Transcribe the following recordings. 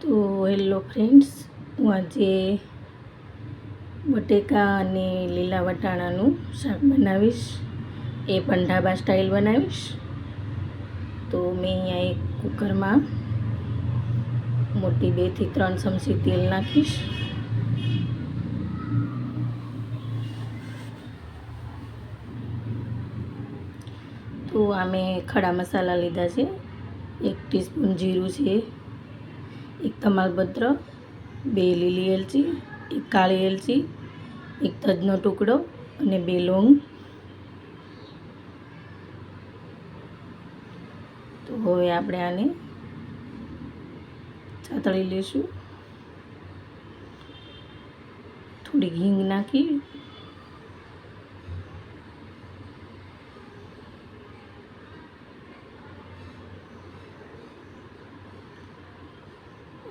તો hello friends, હું આજે બટેકા અને લીલા વટાણાનું શાક બનાવીશ. એ પણ ઢાબા સ્ટાઇલ બનાવીશ. તો મેં અહીંયા એક કુકરમાં મોટી 2 થી 3 ચમચી તેલ નાખીશ. તો આ મેં ખડા મસાલા લીધા છે. 1 ટીસ્પૂન જીરું છે, 1 તમાલપત્ર, 2 લીલી એલચી, 1 કાળી એલચી, 1 તજનો ટુકડો અને 2 લોંગ. તો હવે આપણે આને ચાતળી લઈશું. થોડી હિંગ નાખી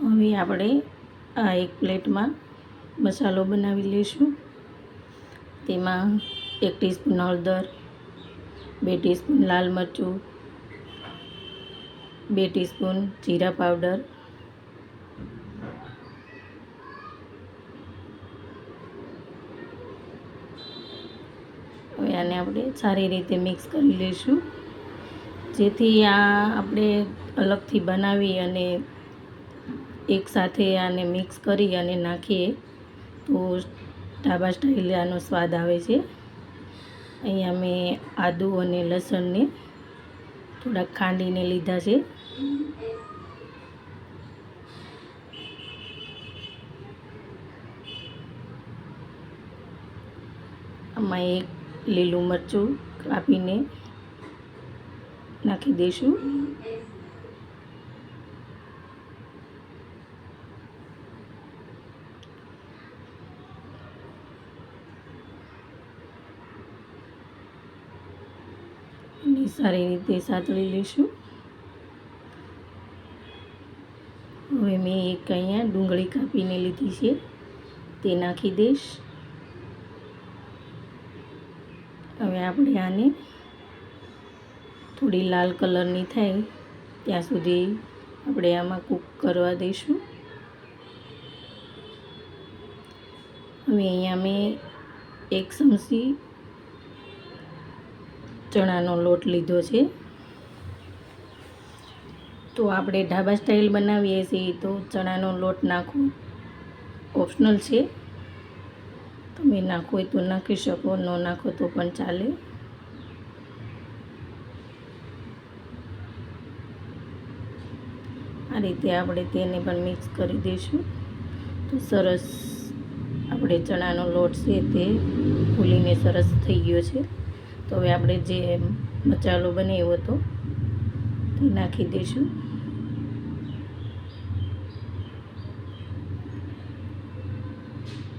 હવે આપણે આ એક પ્લેટમાં મસાલો બનાવી લઈશું. તેમાં 1 ટીસ્પૂન હળદર, 2 ટીસ્પૂન લાલ મરચું, 2 ટીસ્પૂન જીરા પાવડર, હવે આને આપણે સારી રીતે મિક્સ કરી લઈશું, જેથી આ આપણે અલગથી બનાવી અને એકસાથે આને મિક્સ કરી અને નાખીએ તો ઢાબા સ્ટાઇલ આનો સ્વાદ આવે છે. અહીંયા મેં આદુ અને લસણને થોડાક ખાંડીને લીધા છે. આમાં 1 લીલું મરચું કાપીને નાખી દઈશું. અને સારી રીતે સાતળી લઈશું. હવે મેં એક અહીંયા ડુંગળી કાપીને લીધી છે, તે નાખી દઈશ. હવે આપણે આને થોડી લાલ કલરની થાય ત્યાં સુધી આપણે આમાં કૂક કરવા દઈશું. હવે અહીંયા મેં 1 ચમચી ચણાનો લોટ લીધો છે. તો આપણે ઢાબા સ્ટાઇલ બનાવીએ છીએ તો ચણાનો લોટ નાખવો ઓપ્શનલ છે. તમે નાખો હોય તો નાખી શકો, ન નાખો તો પણ ચાલે. આ રીતે આપણે તેને પણ મિક્સ કરી દઈશું. તો સરસ આપણે ચણાનો લોટ છે તે ફૂલીને સરસ થઈ ગયો છે. તો હવે આપણે જે મસાલો બનાવ્યો હતો તે નાખી દઈશું.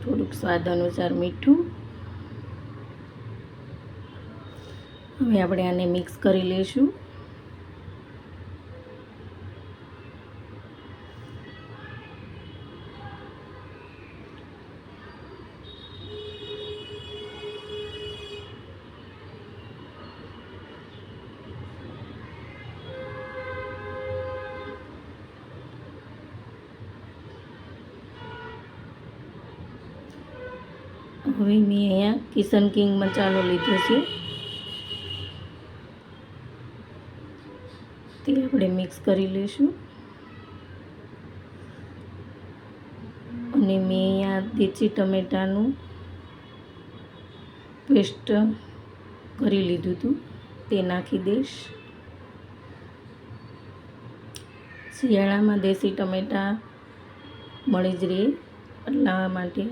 થોડુંક સ્વાદ અનુસાર મીઠું. હવે આપણે આને મિક્સ કરી લઈશું. હવે મેં અહીંયા કિચન કિંગ મસાલો લીધો છે, તે આપણે મિક્સ કરી લઈશું. અને મેં અહીંયા દેશી ટમેટાનું પેસ્ટ કરી લીધું હતું, તે નાખી દઈશ. શિયાળામાં દેશી ટમેટા મળી જ રહે એટલા માટે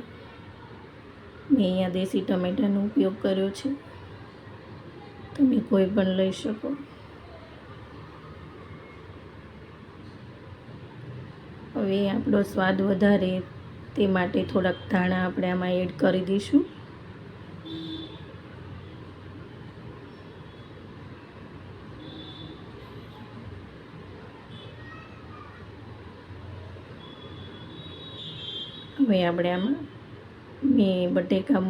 મેં અહીંયા દેશી ટમેટાનો ઉપયોગ કર્યો છે. તમે કોઈ પણ લઈ શકો. હવે આપણો સ્વાદ વધારે તે માટે થોડાક ધાણા આપણે આમાં એડ કરી દઈશું. હવે આપણે આમાં મેં બટેકા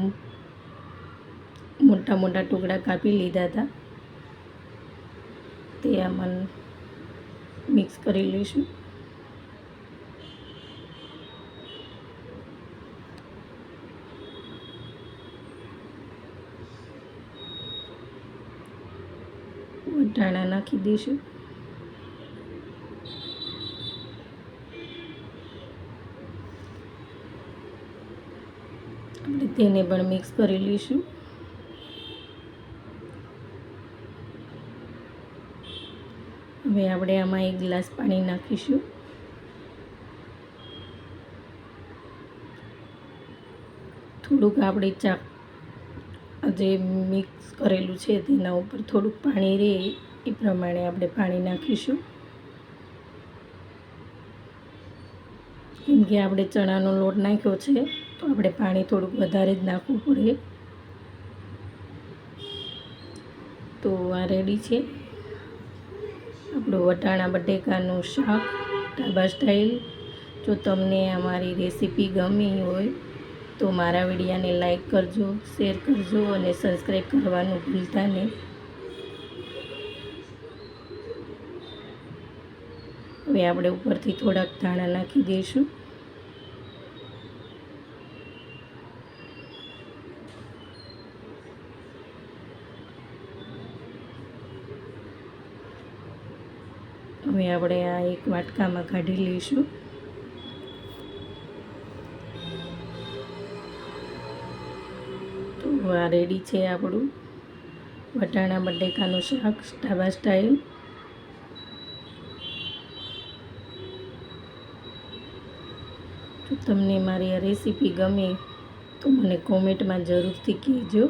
મોટા મોટા ટુકડા કાપી લીધા હતા, તે આમાં મિક્સ કરી લઈશું. ધાણા નાખી દઈશું. આપણે તેને પણ મિક્સ કરી લઈશું. હવે આપણે આમાં 1 ગ્લાસ પાણી નાખીશું. થોડુંક આપણે જે મિક્સ કરેલું છે તેના ઉપર થોડુંક પાણી રહે એ પ્રમાણે આપણે પાણી નાખીશું. કેમ કે આપણે ચણાનો લોટ નાખ્યો છે તો આપણે પાણી થોડુંક વધારે જ નાખવું પડે. તો આ રેડી છે આપણું વટાણા બટેકાનું શાક ઢાબા સ્ટાઇલ. જો તમને અમારી રેસીપી ગમી હોય તો મારા વિડીયોને લાઈક કરજો, શેર કરજો અને સબસ્ક્રાઈબ કરવાનું ભૂલતા નહીં. હવે આપણે ઉપરથી થોડાક ધાણા નાખી દઈશું. હવે આપણે આ એક વાટકામાં કાઢી લઈશું. તો આ રેડી છે આપણું વટાણા બટેકાનું શાક ઢાબા સ્ટાઇલ. જો તમને મારી આ રેસીપી ગમે તો મને કોમેન્ટમાં જરૂરથી કહેજો.